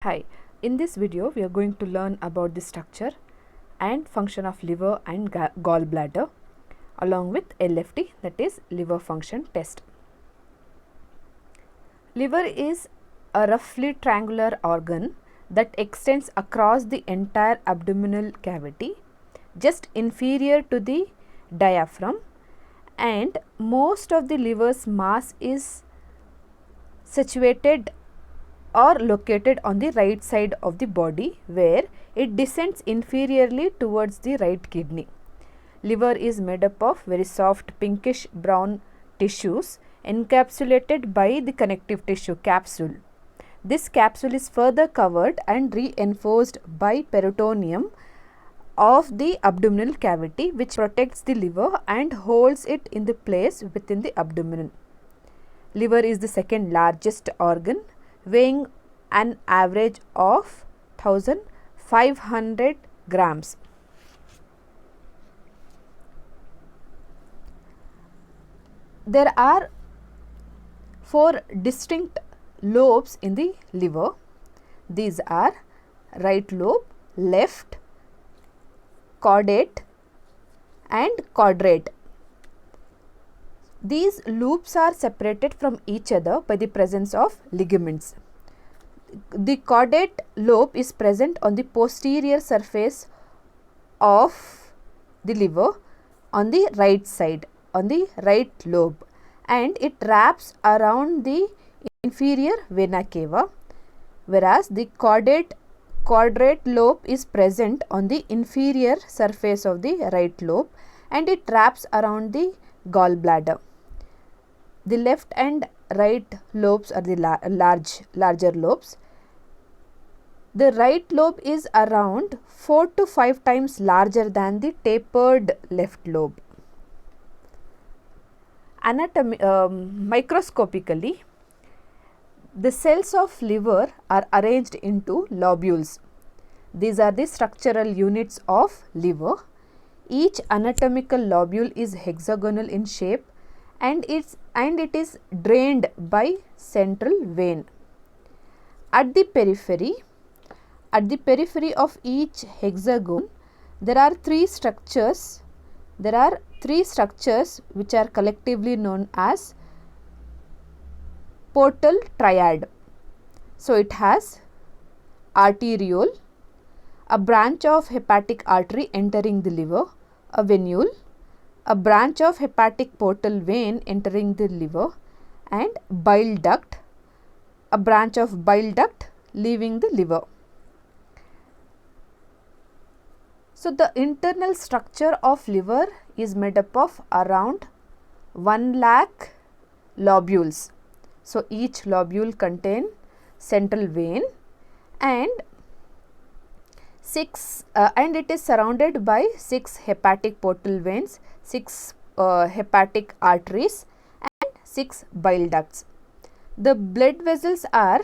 Hi, in this video we are going to learn about the structure and function of liver and gallbladder along with LFT, that is liver function test. Liver is a roughly triangular organ that extends across the entire abdominal cavity just inferior to the diaphragm, and most of the liver's mass is situated or located on the right side of the body, where it descends inferiorly towards the right kidney. Liver is made up of very soft pinkish brown tissues encapsulated by the connective tissue capsule. This capsule is further covered and reinforced by peritoneum of the abdominal cavity, which protects the liver and holds it in the place within the abdomen. Liver is the second largest organ, weighing an average of 1500 grams. There are 4 distinct lobes in the liver. These are right lobe, left, caudate and quadrate. These loops are separated from each other by the presence of ligaments. The caudate lobe is present on the posterior surface of the liver on the right side, on the right lobe, and it wraps around the inferior vena cava, whereas the quadrate lobe is present on the inferior surface of the right lobe and it wraps around the gallbladder. The left and right lobes are the larger lobes. The right lobe is around 4 to 5 times larger than the tapered left lobe. Microscopically, the cells of liver are arranged into lobules. These are the structural units of liver. Each anatomical lobule is hexagonal in shape and it is drained by central vein. At the periphery of each hexagon, there are three structures which are collectively known as portal triad. So it has arteriole, a branch of hepatic artery entering the liver, a venule, a branch of hepatic portal vein entering the liver, and bile duct, a branch of bile duct leaving the liver. So the internal structure of liver is made up of around 1 lakh lobules. So each lobule contain central vein and it is surrounded by 6 hepatic portal veins, 6 hepatic arteries and 6 bile ducts. The blood vessels are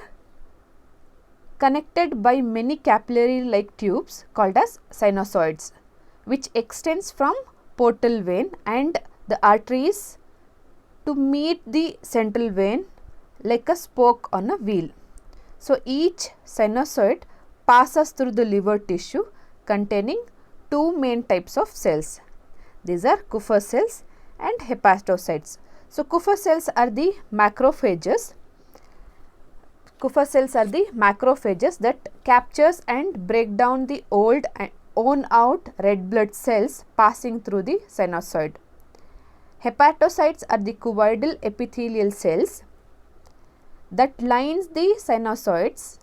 connected by many capillary like tubes called as sinusoids, which extends from portal vein and the arteries to meet the central vein like a spoke on a wheel. So each sinusoid passes through the liver tissue containing 2 main types of cells. These are Kupffer cells and hepatocytes. So Kupffer cells are the macrophages. That captures and break down the old and own out red blood cells passing through the sinusoid. Hepatocytes are the cuboidal epithelial cells that lines the sinusoids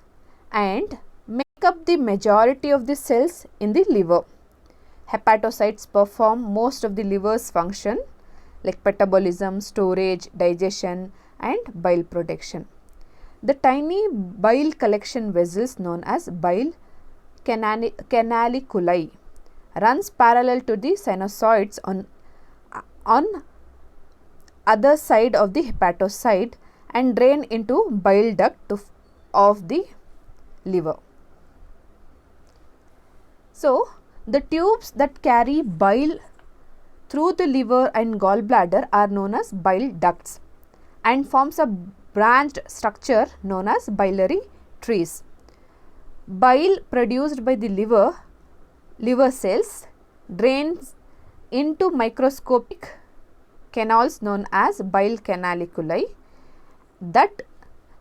and make up the majority of the cells in the liver. Hepatocytes perform most of the liver's function like metabolism, storage, digestion and bile production. The tiny bile collection vessels known as bile canaliculi runs parallel to the sinusoids on other side of the hepatocyte and drain into bile duct of the liver. So the tubes that carry bile through the liver and gallbladder are known as bile ducts and forms a branched structure known as biliary trees. Bile produced by the liver cells drains into microscopic canals known as bile canaliculi. That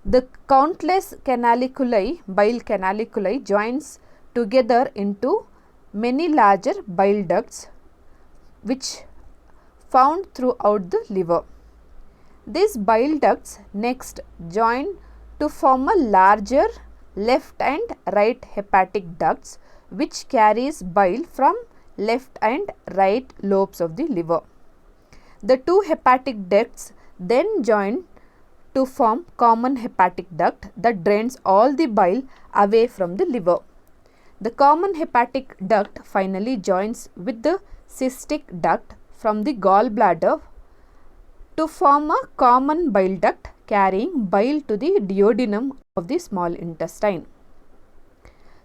the countless bile canaliculi joins together into many larger bile ducts which found throughout the liver. These bile ducts next join to form a larger left and right hepatic ducts which carries bile from left and right lobes of the liver. The two hepatic ducts then join to form common hepatic duct that drains all the bile away from the liver. The common hepatic duct finally joins with the cystic duct from the gallbladder to form a common bile duct carrying bile to the duodenum of the small intestine.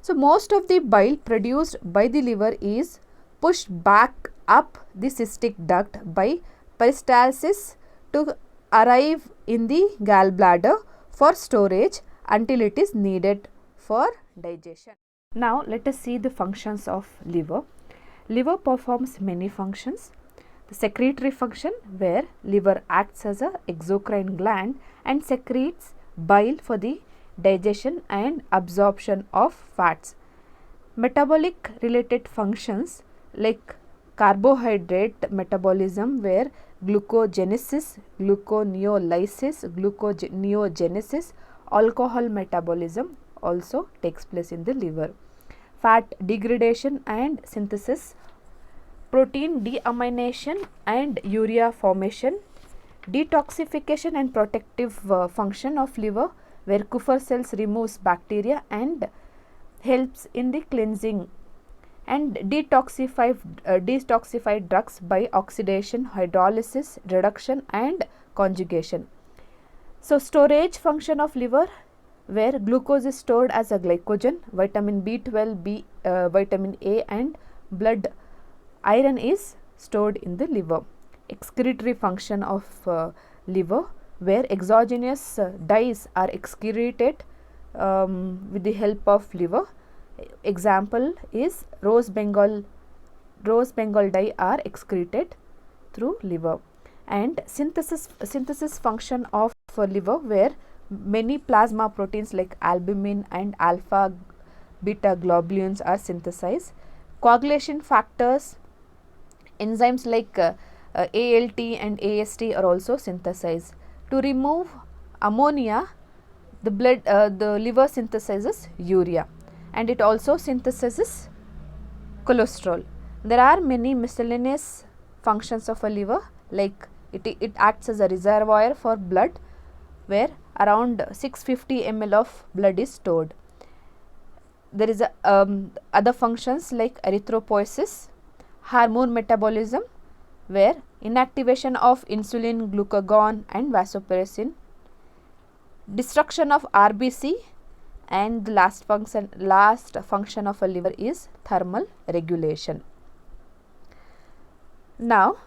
So, most of the bile produced by the liver is pushed back up the cystic duct by peristalsis to arrive in the gallbladder for storage until it is needed for digestion. Now, let us see the functions of liver. Liver performs many functions. The secretory function, where liver acts as a exocrine gland and secretes bile for the digestion and absorption of fats. Metabolic related functions like carbohydrate metabolism, where glucogenesis, gluconeolysis, gluconeogenesis, alcohol metabolism also takes place in the liver. Fat degradation and synthesis, protein deamination and urea formation, detoxification and protective function of liver, where Kupffer cells removes bacteria and helps in the cleansing, and detoxified drugs by oxidation, hydrolysis, reduction and conjugation. So, storage function of liver, where glucose is stored as a glycogen, vitamin B12, vitamin A and blood iron is stored in the liver. Excretory function of liver, where exogenous dyes are excreted with the help of liver. Example is rose bengal dye are excreted through liver. And synthesis function of liver, where many plasma proteins like albumin and alpha beta globulins are synthesized. Coagulation factors, enzymes like ALT and AST are also synthesized. To remove ammonia, the liver synthesizes urea, and it also synthesizes cholesterol. There are many miscellaneous functions of a liver, like it acts as a reservoir for blood, where around 650 ml of blood is stored. There is other functions like erythropoiesis, hormone metabolism, where inactivation of insulin, glucagon and vasopressin, destruction of RBC, and the last function of a liver is thermal regulation. Now,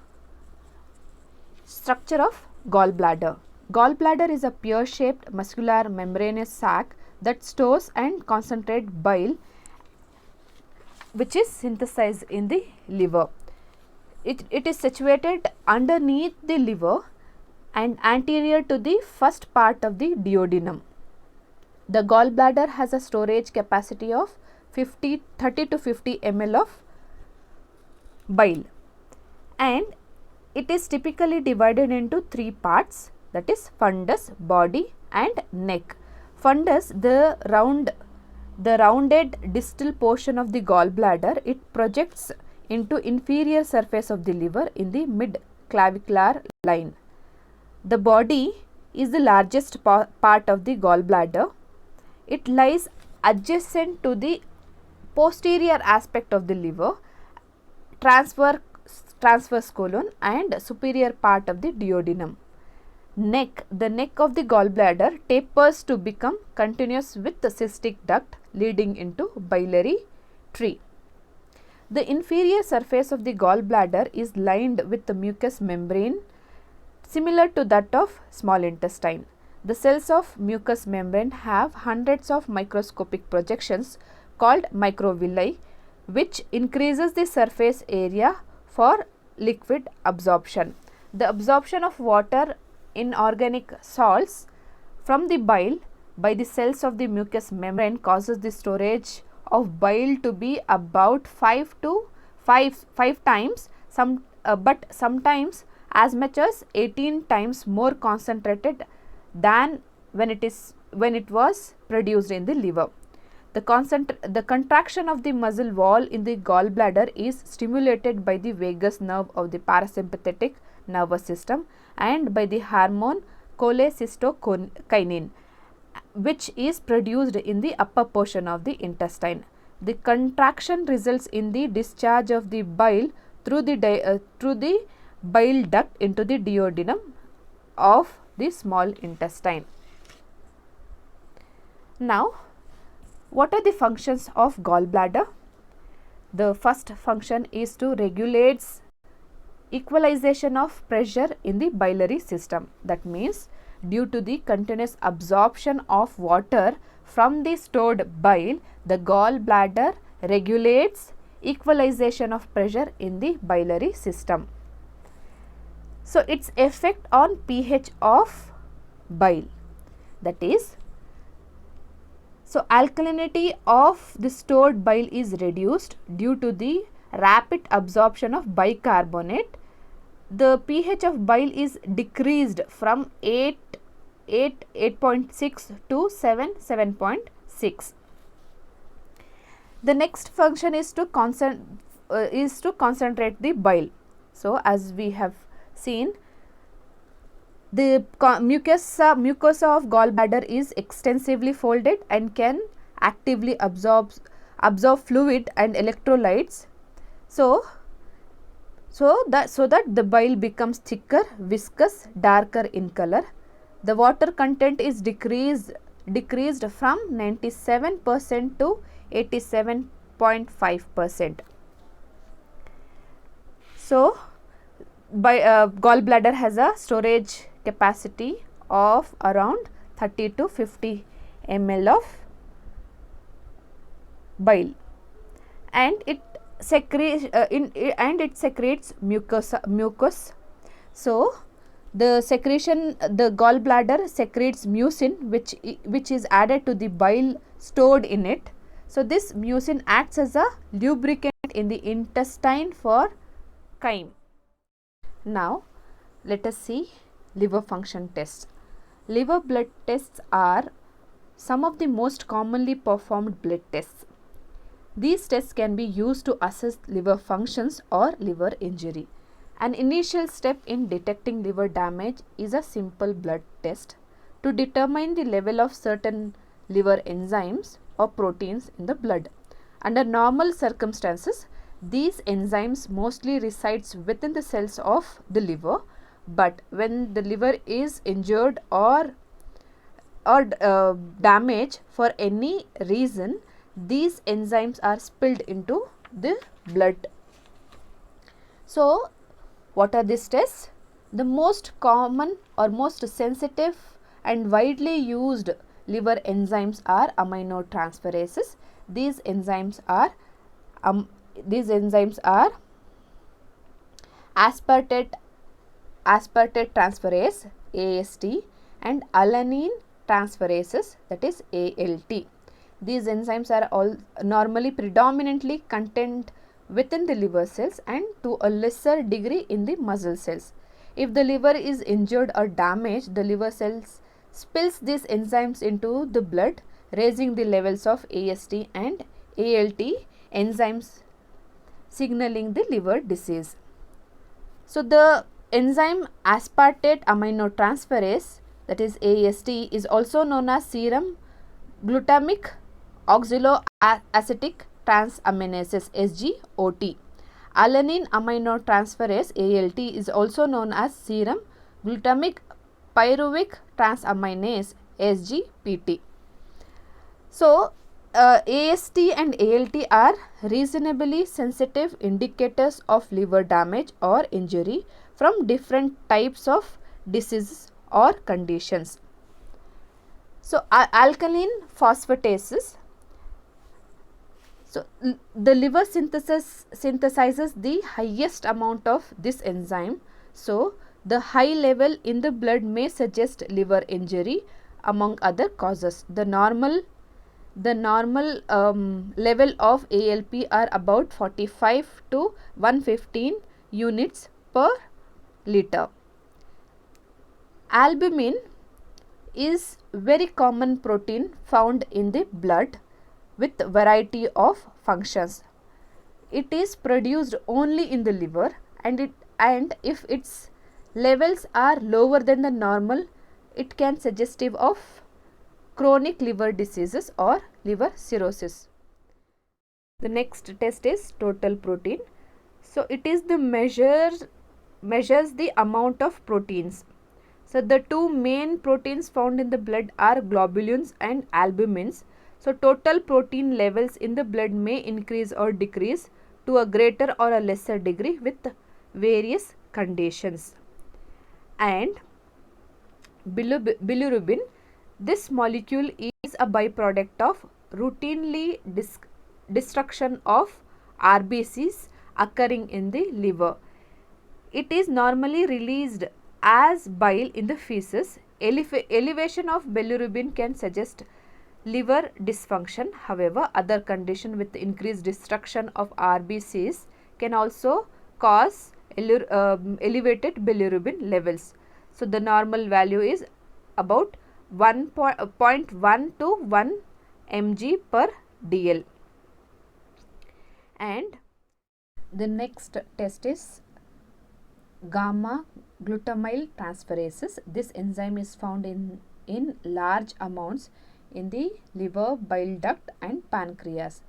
structure of gallbladder. Gallbladder is a pear-shaped muscular membranous sac that stores and concentrates bile, which is synthesized in the liver. It is situated underneath the liver and anterior to the first part of the duodenum. The gallbladder has a storage capacity of 30 to 50 ml of bile, and it is typically divided into three parts, that is fundus, body and neck. Fundus, the rounded distal portion of the gallbladder, it projects into inferior surface of the liver in the mid clavicular line. The body is the largest part of the gallbladder. It lies adjacent to the posterior aspect of the liver, transverse colon and superior part of the duodenum. Neck, the neck of the gallbladder tapers to become continuous with the cystic duct leading into biliary tree. The inferior surface of the gallbladder is lined with the mucous membrane similar to that of small intestine. The cells of mucous membrane have hundreds of microscopic projections called microvilli, which increases the surface area for liquid absorption. The absorption of water, inorganic salts from the bile by the cells of the mucous membrane causes the storage of bile to be about 5 times, but sometimes as much as 18 times more concentrated than when it was produced in the liver. The contraction of the muscle wall in the gallbladder is stimulated by the vagus nerve of the parasympathetic nervous system and by the hormone cholecystokinin, which is produced in the upper portion of the intestine. The contraction results in the discharge of the bile through the bile duct into the duodenum of the small intestine. Now, what are the functions of gallbladder? The first function is to regulate equalization of pressure in the biliary system. That means, due to the continuous absorption of water from the stored bile, the gallbladder regulates equalization of pressure in the biliary system. So, its effect on pH of bile, that is, so alkalinity of the stored bile is reduced due to the rapid absorption of bicarbonate. The pH of bile is decreased from 8.6 to 7.6. The next function is to concentrate the bile. So, as we have seen, the mucosa of gallbladder is extensively folded and can actively absorb fluid and electrolytes. So that the bile becomes thicker, viscous, darker in color. The water content is decreased from 97% to 87.5%. So, gallbladder has a storage capacity of around 30 to 50 ml of bile, and it secretes mucus. So, the gallbladder secretes mucin, which is added to the bile stored in it. So, this mucin acts as a lubricant in the intestine for chyme. Now, let us see liver function tests. Liver blood tests are some of the most commonly performed blood tests. These tests can be used to assess liver functions or liver injury. An initial step in detecting liver damage is a simple blood test to determine the level of certain liver enzymes or proteins in the blood. Under normal circumstances, these enzymes mostly resides within the cells of the liver, but when the liver is injured or damaged for any reason, these enzymes are spilled into the blood. So, what are these tests? The most common or most sensitive and widely used liver enzymes are aminotransferases. These enzymes are aspartate transferase AST and alanine transferases, that is ALT. These enzymes are all normally predominantly contained within the liver cells and to a lesser degree in the muscle cells. If the liver is injured or damaged, the liver cells spills these enzymes into the blood, raising the levels of AST and ALT enzymes, signaling the liver disease. So, the enzyme aspartate aminotransferase, that is AST, is also known as serum glutamic oxaloacetic transaminases SGOT. Alanine aminotransferase ALT is also known as serum glutamic pyruvic transaminase SGPT. So, AST and ALT are reasonably sensitive indicators of liver damage or injury from different types of diseases or conditions. So, alkaline phosphatases. So, the liver synthesizes the highest amount of this enzyme. So, the high level in the blood may suggest liver injury among other causes. The normal level of ALP are about 45 to 115 units per liter. Albumin is very common protein found in the blood with variety of functions. It is produced only in the liver, and if its levels are lower than the normal, it can suggestive of chronic liver diseases or liver cirrhosis. The next test is total protein. So it is the measures the amount of proteins. So the two main proteins found in the blood are globulins and albumins. So total protein levels in the blood may increase or decrease to a greater or a lesser degree with various conditions. And bilirubin, this molecule is a byproduct of routinely destruction of RBCs occurring in the liver. It is normally released as bile in the feces. Elevation of bilirubin can suggest liver dysfunction. However, other condition with increased destruction of RBCs can also cause elevated bilirubin levels. So, the normal value is about 0.1 to 1 mg per dl. And the next test is gamma glutamyl transferases. This enzyme is found in large amounts in the liver, bile duct and pancreas.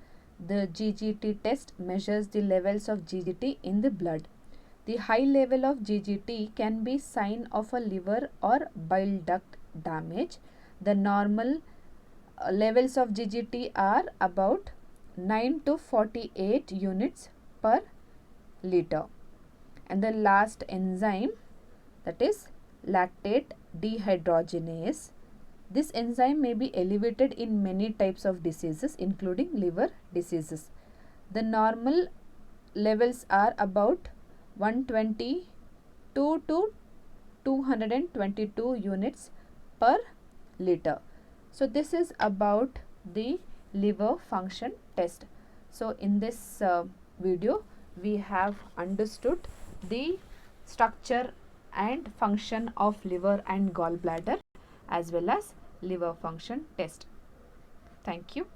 The GGT test measures the levels of GGT in the blood. The high level of GGT can be sign of a liver or bile duct damage. The normal levels of GGT are about 9 to 48 units per liter. And the last enzyme, that is lactate dehydrogenase. This enzyme may be elevated in many types of diseases including liver diseases. The normal levels are about 122 to 222 units per liter. So this is about the liver function test. So in this video we have understood the structure and function of liver and gallbladder as well as liver function test. Thank you.